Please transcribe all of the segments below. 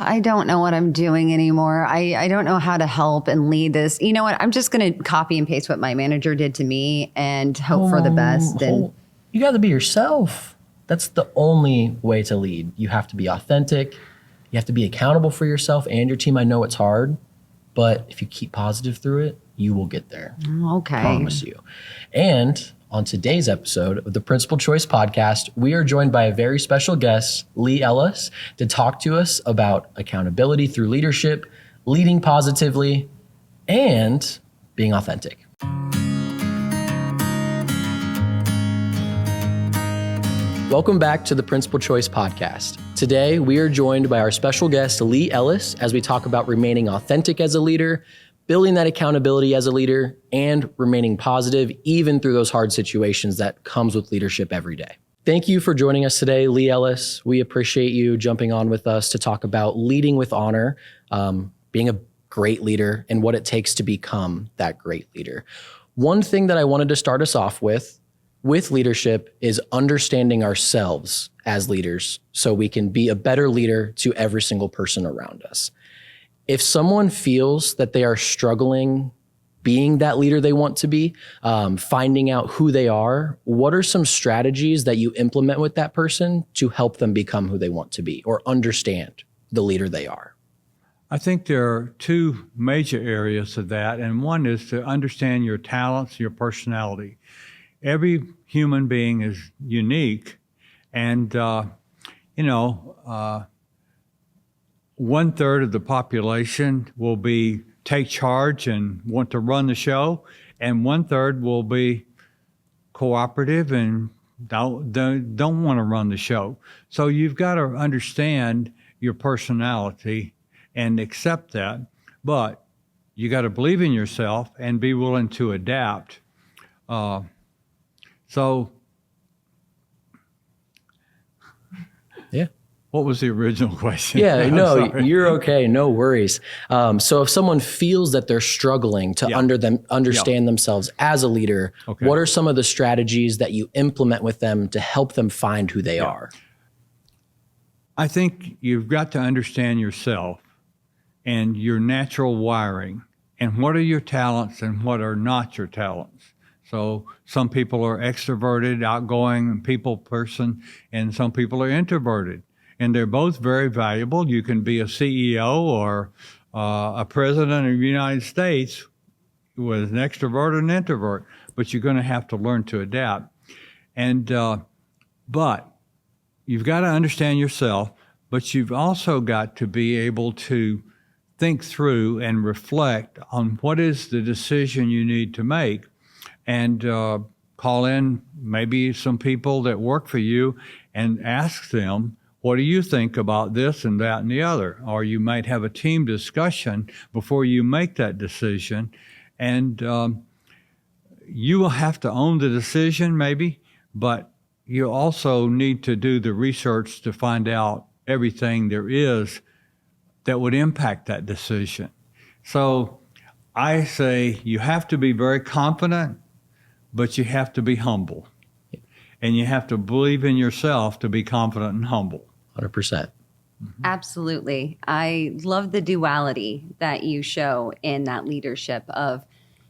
I don't know what I'm doing anymore. I don't know how to help and lead this. You know what? I'm just going to copy and paste what my manager did to me and hope for the best. And You got to be yourself. That's the only way to lead. You have to be authentic. You have to be accountable for yourself and your team. I know it's hard, but if you keep positive through it, you will get there. Okay. I promise you. And on today's episode of the Principal Choice Podcast, we are joined by a very special guest, Lee Ellis, to talk to us about accountability through leadership, leading positively, and being authentic. Welcome back to the Principal Choice Podcast. Today, we are joined by our special guest, Lee Ellis, as we talk about remaining authentic as a leader, building that accountability as a leader, and remaining positive even through those hard situations that comes with leadership every day. Thank you for joining us today, Lee Ellis. We appreciate you jumping on with us to talk about leading with honor, being a great leader, and what it takes to become that great leader. One thing that I wanted to start us off with leadership is understanding ourselves as leaders so we can be a better leader to every single person around us. If someone feels that they are struggling being that leader they want to be, finding out who they are, what are some strategies that you implement with that person to help them become who they want to be or understand the leader they are? I think there are two major areas of that, and one is to understand your talents, your personality. Every human being is unique, and 1/3 of the population will take charge and want to run the show, and 1/3 will be cooperative and don't want to run the show. So you've got to understand your personality and accept that, but you got to believe in yourself and be willing to adapt. Yeah. What was the original question? Yeah, no, you're okay. No worries. So if someone feels that they're struggling to understand themselves as a leader, what are some of the strategies that you implement with them to help them find who they are? I think you've got to understand yourself and your natural wiring and what are your talents and what are not your talents. So some people are extroverted, outgoing, people person, and some people are introverted. And they're both very valuable. You can be a CEO or a president of the United States with an extrovert and an introvert, but you're going to have to learn to adapt. And but you've got to understand yourself, but you've also got to be able to think through and reflect on what is the decision you need to make, and call in maybe some people that work for you and ask them, what do you think about this and that and the other? Or you might have a team discussion before you make that decision. And you will have to own the decision maybe, but you also need to do the research to find out everything there is that would impact that decision. So I say you have to be very confident, but you have to be humble. And you have to believe in yourself to be confident and humble. 100%. Mm-hmm. Absolutely. I love the duality that you show in that leadership of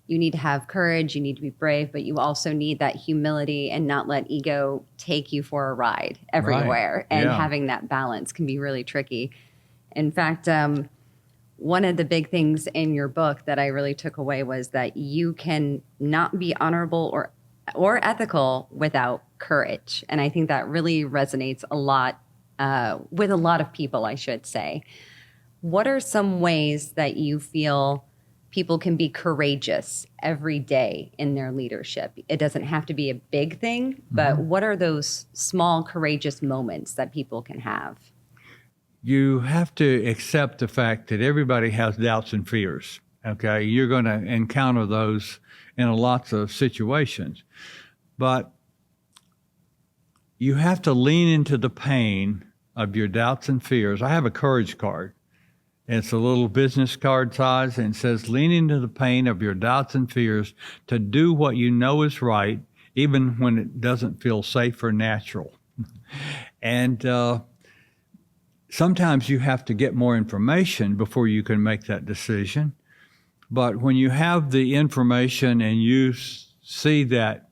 you need to have courage, you need to be brave, but you also need that humility and not let ego take you for a ride everywhere. Right. And having that balance can be really tricky. In fact, one of the big things in your book that I really took away was that you can not be honorable or ethical without courage. And I think that really resonates a lot with a lot of people, I should say. What are some ways that you feel people can be courageous every day in their leadership? It doesn't have to be a big thing, but what are those small courageous moments that people can have? You have to accept the fact that everybody has doubts and fears, okay? You're going to encounter those in lots of situations. But you have to lean into the pain of your doubts and fears. I have a courage card. It's a little business card size, and it says, lean into the pain of your doubts and fears to do what you know is right, even when it doesn't feel safe or natural. And sometimes you have to get more information before you can make that decision. But when you have the information and you see that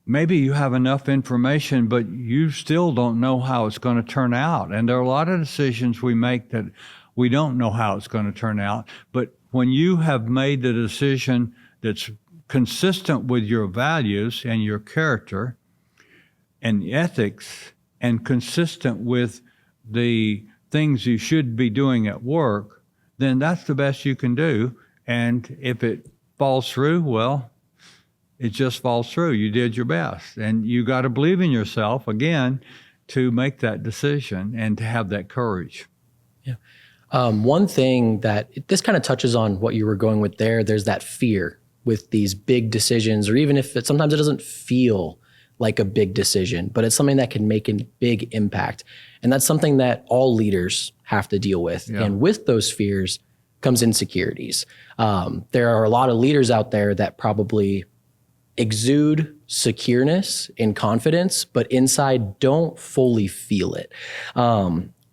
maybe you have enough information, but you still don't know how it's going to turn out. And there are a lot of decisions we make that we don't know how it's going to turn out. But when you have made the decision that's consistent with your values and your character and ethics and consistent with the things you should be doing at work, then that's the best you can do. And if it falls through, well, it just falls through. You did your best. And you got to believe in yourself, again, to make that decision and to have that courage. Yeah. One thing that this kind of touches on what you were going with there's that fear with these big decisions, or even if sometimes it doesn't feel like a big decision, but it's something that can make a big impact. And that's something that all leaders have to deal with. Yeah. And with those fears comes insecurities. There are a lot of leaders out there that probably exude secureness and confidence, but inside don't fully feel it.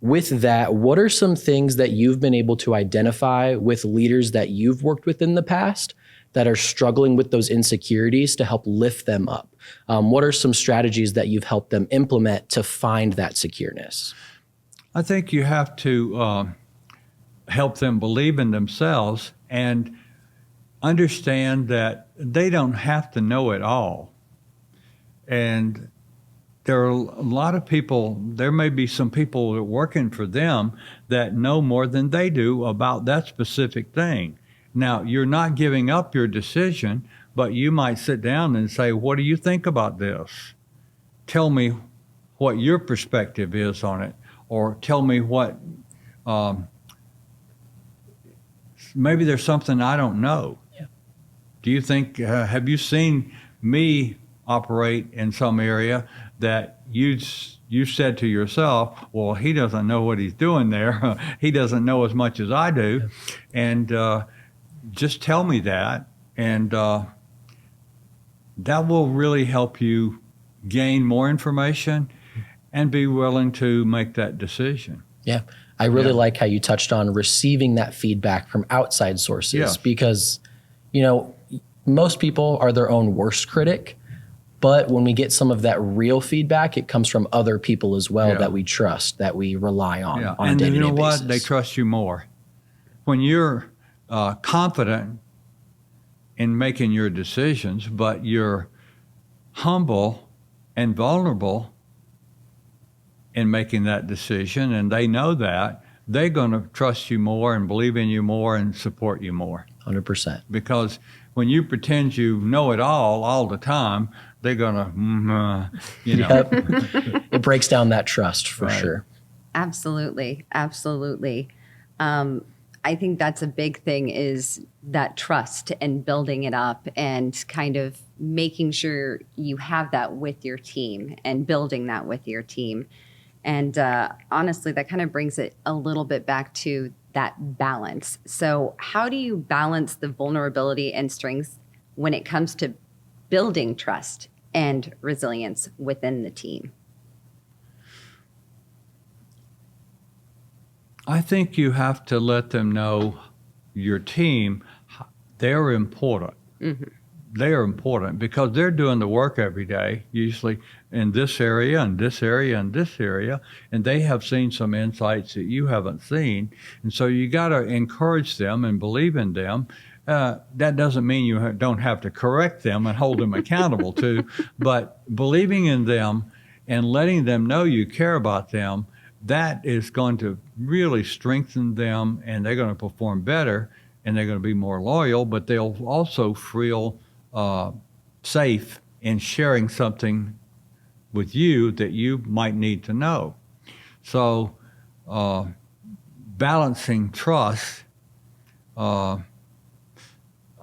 With that, what are some things that you've been able to identify with leaders that you've worked with in the past that are struggling with those insecurities to help lift them up? What are some strategies that you've helped them implement to find that secureness? I think you have to help them believe in themselves and understand that they don't have to know it all. And there are a lot of people, there may be some people that are working for them that know more than they do about that specific thing. Now, you're not giving up your decision, but you might sit down and say, what do you think about this? Tell me what your perspective is on it, or tell me what, maybe there's something I don't know. Yeah. Do you think, have you seen me operate in some area that you said to yourself, well, he doesn't know what he's doing there. He doesn't know as much as I do. Yeah. And just tell me that. And that will really help you gain more information and be willing to make that decision. Yeah. I really like how you touched on receiving that feedback from outside sources, because, most people are their own worst critic. But when we get some of that real feedback, it comes from other people as well that we trust, that we rely on a day-to-day basis. And you know what? They trust you more. When you're confident in making your decisions, but you're humble and vulnerable in making that decision, and they know that, they're going to trust you more and believe in you more and support you more. 100%. Because when you pretend you know it all the time, they're going to, Yep. It breaks down that trust for sure. Absolutely. Absolutely. I think that's a big thing, is that trust and building it up and kind of making sure you have that with your team and building that with your team. And honestly, that kind of brings it a little bit back to that balance. So how do you balance the vulnerability and strengths when it comes to building trust and resilience within the team? I think you have to let them know, your team, they're important. Mm-hmm. They are important because they're doing the work every day, usually in this area and this area and this area, and they have seen some insights that you haven't seen. And so you got to encourage them and believe in them. That doesn't mean you don't have to correct them and hold them accountable to, but believing in them and letting them know you care about them, that is going to really strengthen them, and they're going to perform better, and they're going to be more loyal, but they'll also feel safe in sharing something with you that you might need to know. So balancing trust, I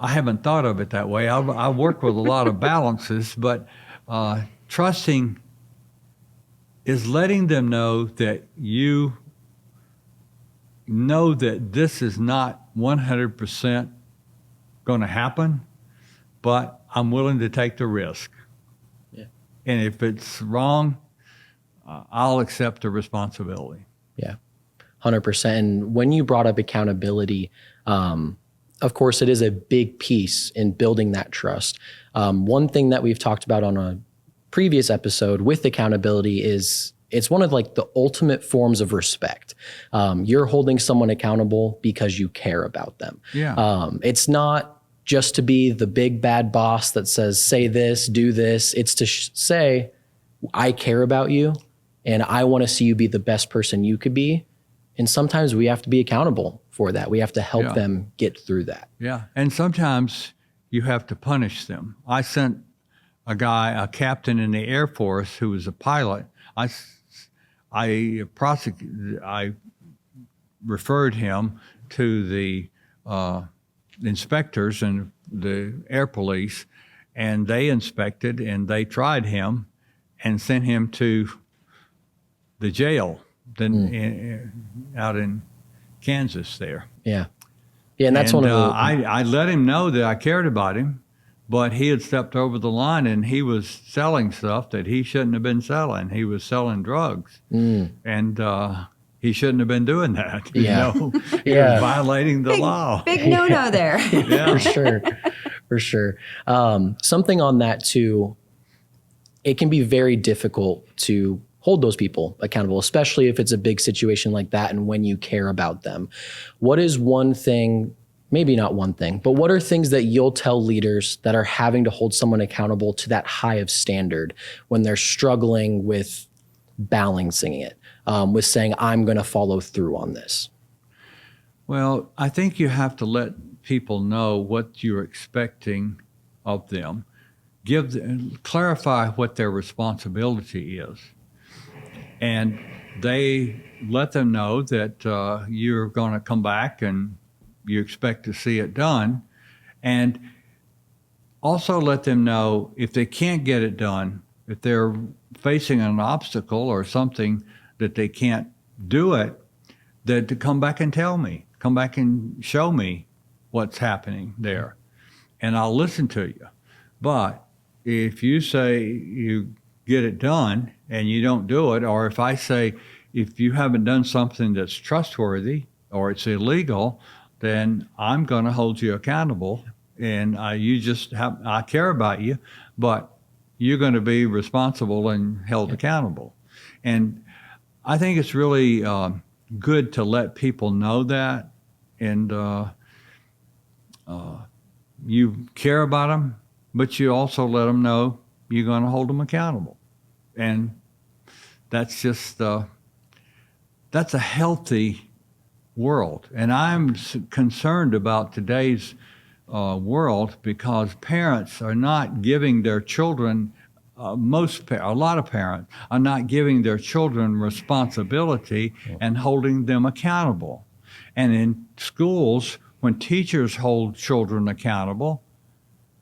haven't thought of it that way. I work with a lot of balances, but trusting is letting them know that you know that this is not 100% going to happen, but I'm willing to take the risk. Yeah. And if it's wrong, I'll accept the responsibility. Yeah, 100%. And when you brought up accountability, of course, it is a big piece in building that trust. One thing that we've talked about on a previous episode with accountability is it's one of like the ultimate forms of respect. You're holding someone accountable because you care about them. Yeah. It's not just to be the big bad boss that says, say this, do this. It's to say, I care about you and I want to see you be the best person you could be. And sometimes we have to be accountable for that. We have to help them get through that. Yeah. And sometimes you have to punish them. I sent a captain in the Air Force who was a pilot. I referred him to the inspectors and the air police, and they inspected and they tried him and sent him to the jail out in Kansas there. Yeah. Yeah, and that's one of the... I let him know that I cared about him, but he had stepped over the line and he was selling stuff that he shouldn't have been selling. He was selling drugs, and he shouldn't have been doing that. Yeah. You know? He was violating the law. Big no-no there. For sure. For sure. Something on that too, it can be very difficult to hold those people accountable, especially if it's a big situation like that and when you care about them. What is one thing, maybe not one thing, but what are things that you'll tell leaders that are having to hold someone accountable to that high of standard when they're struggling with balancing it, with saying, I'm going to follow through on this? Well, I think you have to let people know what you're expecting of them. Clarify what their responsibility is. And they let them know that you're going to come back and you expect to see it done. And also let them know if they can't get it done, if they're facing an obstacle or something that they can't do it, that to come back and tell me, come back and show me what's happening there. And I'll listen to you. But if you say you get it done and you don't do it, or if I say, if you haven't done something that's trustworthy or it's illegal, then I'm going to hold you accountable. And I care about you, but you're going to be responsible and held accountable. And I think it's really good to let people know that. And you care about them, but you also let them know you're going to hold them accountable. And that's just, that's a healthy world. And I'm concerned about today's world because parents are not giving their children, a lot of parents are not giving their children responsibility and holding them accountable. And in schools, when teachers hold children accountable,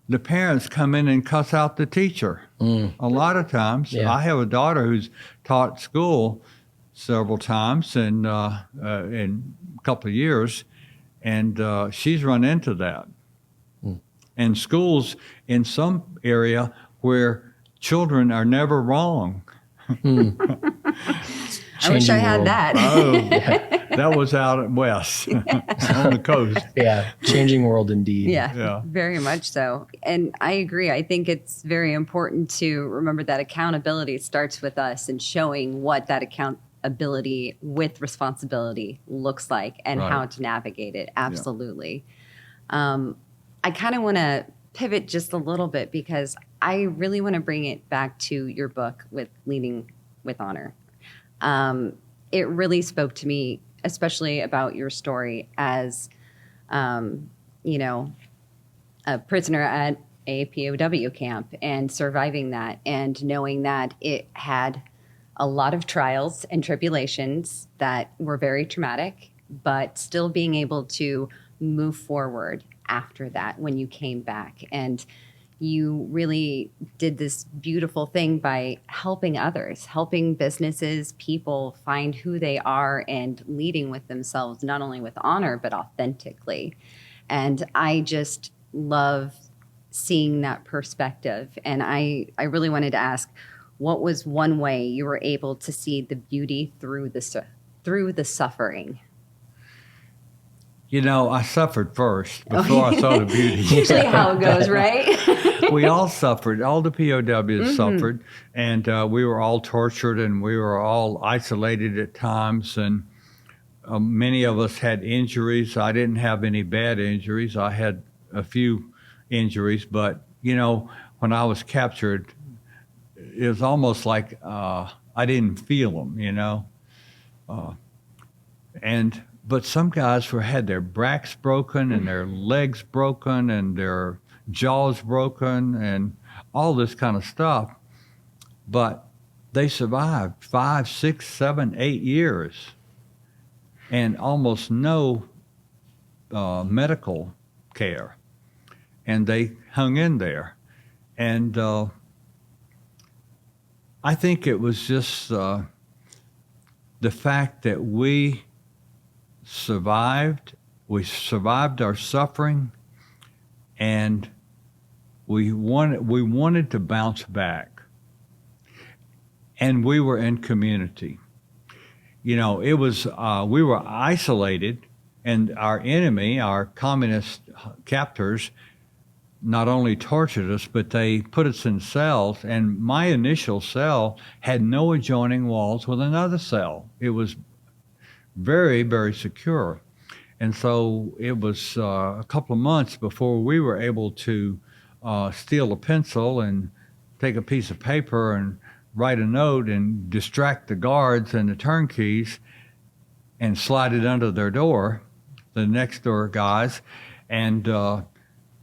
the parents come in and cuss out the teacher. A lot of times. Yeah. I have a daughter who's taught school several times in a couple of years, and she's run into that. And schools in some area where children are never wrong. I wish I had that. Oh, yeah. That was out west on the coast. Yeah, changing world indeed. Yeah, very much so. And I agree. I think it's very important to remember that accountability starts with us and showing what that accountability with responsibility looks like and how to navigate it. Absolutely. Yeah. I kind of want to pivot just a little bit because I really want to bring it back to your book with Leading with Honor. It really spoke to me, especially about your story as, a prisoner at a POW camp and surviving that and knowing that it had a lot of trials and tribulations that were very traumatic, but still being able to move forward after that when you came back. And you really did this beautiful thing by helping others, helping businesses, people find who they are and leading with themselves, not only with honor, but authentically. And I just love seeing that perspective. And I really wanted to ask, what was one way you were able to see the beauty through the suffering? You know, I suffered first before I saw the beauty. Usually how it goes, right? We all suffered. All the POWs suffered, and we were all tortured, and we were all isolated at times, and many of us had injuries. I didn't have any bad injuries. I had a few injuries, but, you know, when I was captured, it was almost like I didn't feel them, you know. But some guys had their backs broken and their legs broken and their jaws broken and all this kind of stuff. But they survived 5, 6, 7, 8 years and almost no medical care. And they hung in there. And I think it was just the fact that we survived our suffering, and we wanted to bounce back. And we were in community. You know, it was we were isolated, and our enemy, our communist captors, not only tortured us, but they put us in cells, and my initial cell had no adjoining walls with another cell. It was very, very secure. And so it was a couple of months before we were able to steal a pencil and take a piece of paper and write a note and distract the guards and the turnkeys and slide it under their door, the next door guys, and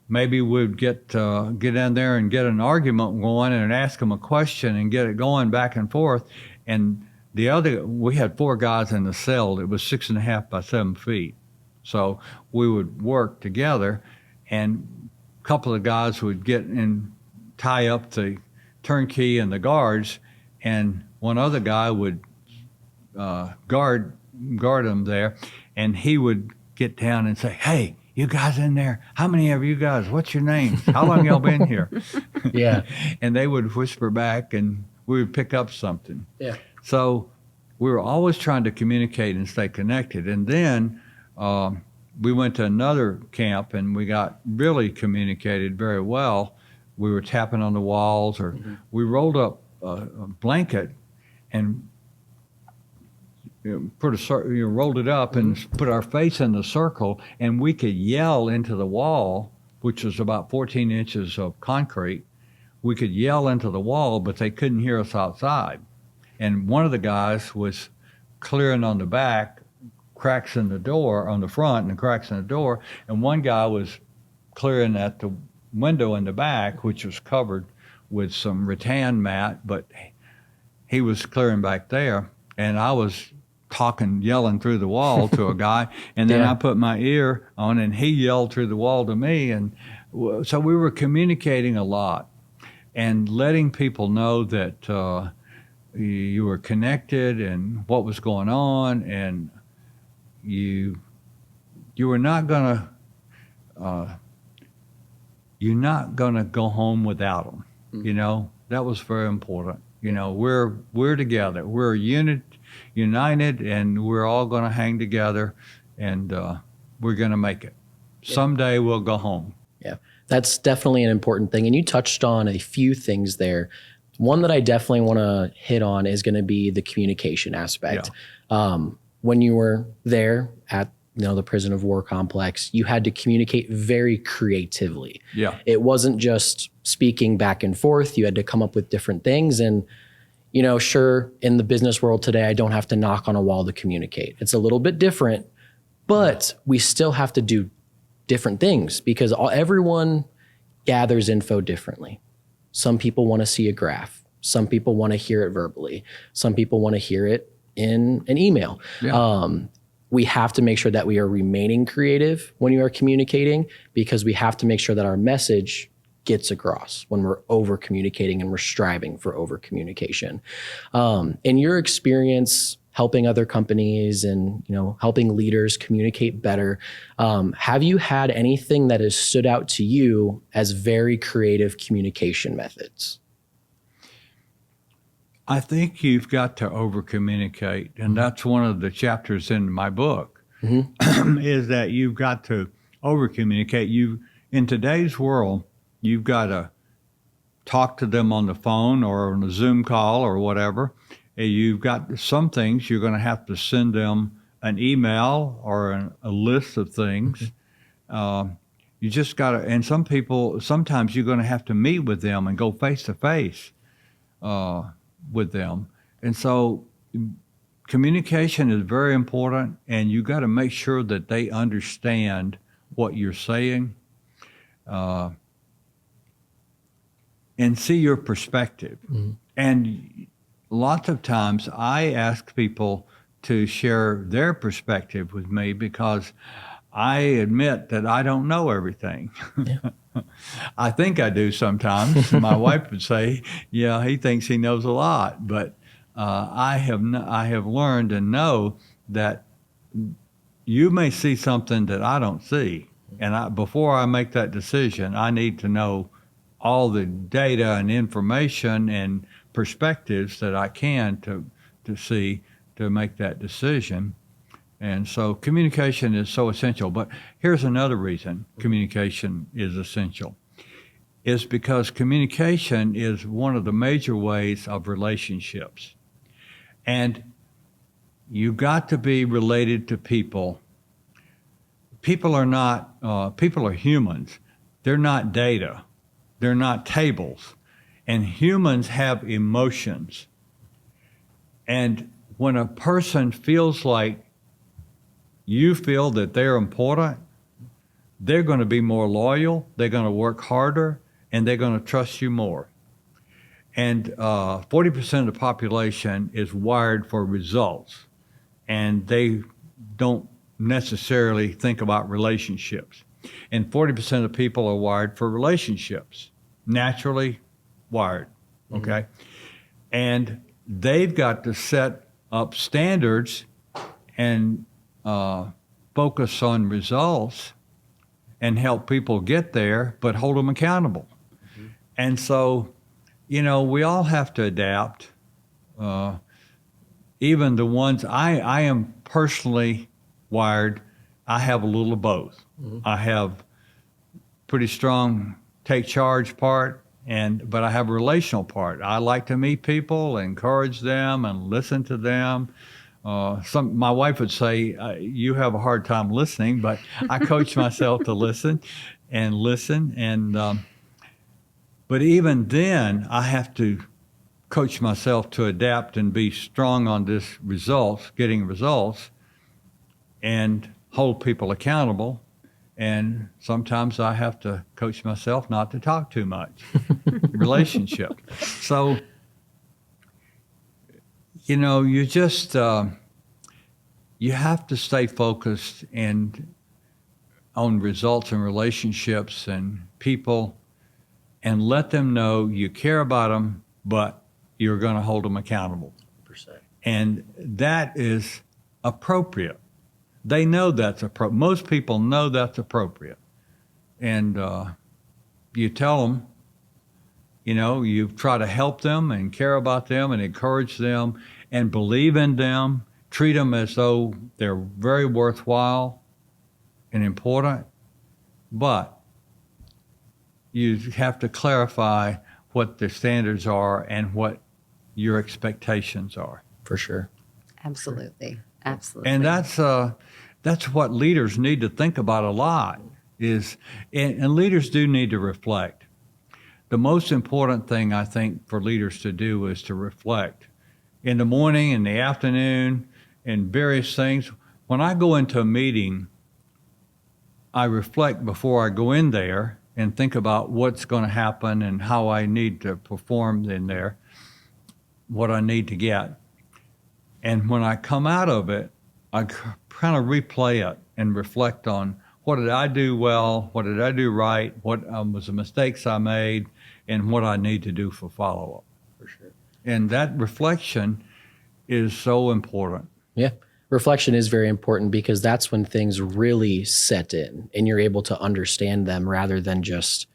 maybe we'd get in there and get an argument going and ask them a question and get it going back and forth. And we had 4 guys in the cell. It was 6.5 by 7 feet. So we would work together, and a couple of guys would get and tie up the turnkey and the guards, and one other guy would guard them there, and he would get down and say, "Hey, you guys in there, how many of you guys, what's your names? How long y'all been here?" Yeah. And they would whisper back, and we would pick up something. Yeah. So we were always trying to communicate and stay connected. And then we went to another camp, and we got really communicated very well. We were tapping on the walls, or we rolled up a blanket and rolled it up and put our face in the circle, and we could yell into the wall, which was about 14 inches of concrete. We could yell into the wall, but they couldn't hear us outside. And one of the guys was clearing on the back, cracks in the door on the front and cracks in the door. And one guy was clearing at the window in the back, which was covered with some rattan mat, but he was clearing back there. And I was yelling through the wall to a guy. And then I put my ear on, and he yelled through the wall to me. And so we were communicating a lot and letting people know that you were connected and what was going on, and you're not gonna go home without them. You know, that was very important. You know, we're together, we're united, and we're all gonna hang together, and we're gonna make it. Someday we'll go home. Yeah, that's definitely an important thing. And you touched on a few things there. One that I definitely want to hit on is going to be the communication aspect. Yeah. When you were there at the prison of war complex, you had to communicate very creatively. Yeah. It wasn't just speaking back and forth. You had to come up with different things. And, sure, in the business world today, I don't have to knock on a wall to communicate. It's a little bit different, but we still have to do different things because everyone gathers info differently. Some people want to see a graph. Some people want to hear it verbally. Some people want to hear it in an email. Yeah. We have to make sure that we are remaining creative when you are communicating, because we have to make sure that our message gets across when we're over communicating and we're striving for over communication. In your experience helping other companies and helping leaders communicate better, have you had anything that has stood out to you as very creative communication methods? I think you've got to over communicate, and that's one of the chapters in my book. Is that you've got to over communicate. You in today's world, you've got to talk to them on the phone or on a Zoom call or whatever. And you've got some things you're going to have to send them an email or a list of things. You just got to, and some people, sometimes you're going to have to meet with them and go face to face with them. And so communication is very important, and you got to make sure that they understand what you're saying and see your perspective. And lots of times I ask people to share their perspective with me because I admit that I don't know everything. I think I do sometimes. My wife would say, yeah, he thinks he knows a lot. But I have learned and know that you may see something that I don't see. And before I make that decision, I need to know all the data and information and perspectives that I can to see to make that decision. And so communication is so essential. But here's another reason communication is essential. Is because communication is one of the major ways of relationships. And you got to be related to people. People are humans. They're not data. They're not tables. And humans have emotions. And when a person feels like you feel that they're important, they're going to be more loyal, they're going to work harder, and they're going to trust you more. And 40% of the population is wired for results, and they don't necessarily think about relationships. And 40% of people are wired for relationships, naturally wired, okay? And they've got to set up standards and focus on results and help people get there, but hold them accountable. And so, we all have to adapt. Even the ones I am personally wired, I have a little of both. I have pretty strong take charge part, but I have a relational part. I like to meet people, encourage them, and listen to them. My wife would say, you have a hard time listening, but I coach myself to listen. But even then, I have to coach myself to adapt and be strong on this getting results, and hold people accountable. And sometimes I have to coach myself not to talk too much. Relationship. So, you just, you have to stay focused on results and relationships and people, and let them know you care about them, but you're going to hold them accountable. 100%. And that is appropriate. They know that's appropriate. Most people know that's appropriate. And you tell them, you try to help them and care about them and encourage them and believe in them, treat them as though they're very worthwhile and important. But you have to clarify what the standards are and what your expectations are. For sure. Absolutely. Absolutely. And that's what leaders need to think about a lot and leaders do need to reflect. The most important thing I think for leaders to do is to reflect in the morning, in the afternoon, and various things. When I go into a meeting, I reflect before I go in there and think about what's going to happen and how I need to perform in there, what I need to get. And when I come out of it, I kind of replay it and reflect on what did I do well, what did I do right, what was the mistakes I made, and what I need to do for follow-up. For sure. And that reflection is so important. Yeah. Reflection is very important because that's when things really set in and you're able to understand them rather than just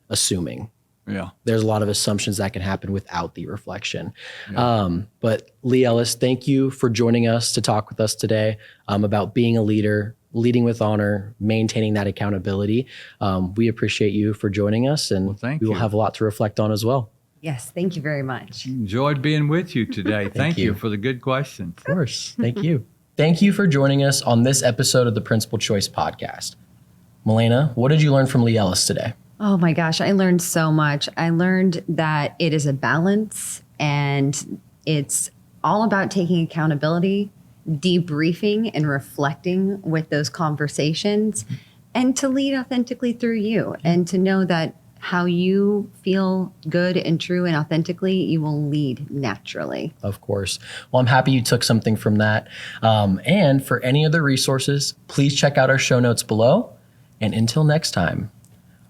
assuming. Yeah. there's a lot of assumptions that can happen without the reflection. But Lee Ellis, thank you for joining us to talk with us today about being a leader, leading with honor, maintaining that accountability. We appreciate you for joining us, and thank we will you. have a lot to reflect on as well. Yes, thank you very much. Enjoyed being with you today. Thank you for the good questions. Of course. Thank you. Thank you for joining us on this episode of the Principal Choice Podcast. Milena, what did you learn from Lee Ellis today? Oh my gosh, I learned so much. I learned that it is a balance and it's all about taking accountability, debriefing and reflecting with those conversations, and to lead authentically through you, and to know that how you feel good and true and authentically, you will lead naturally. Of course. Well, I'm happy you took something from that. And for any other resources, please check out our show notes below. And until next time,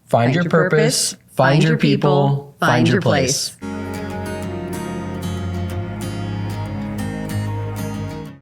find your purpose, find your people, find your place.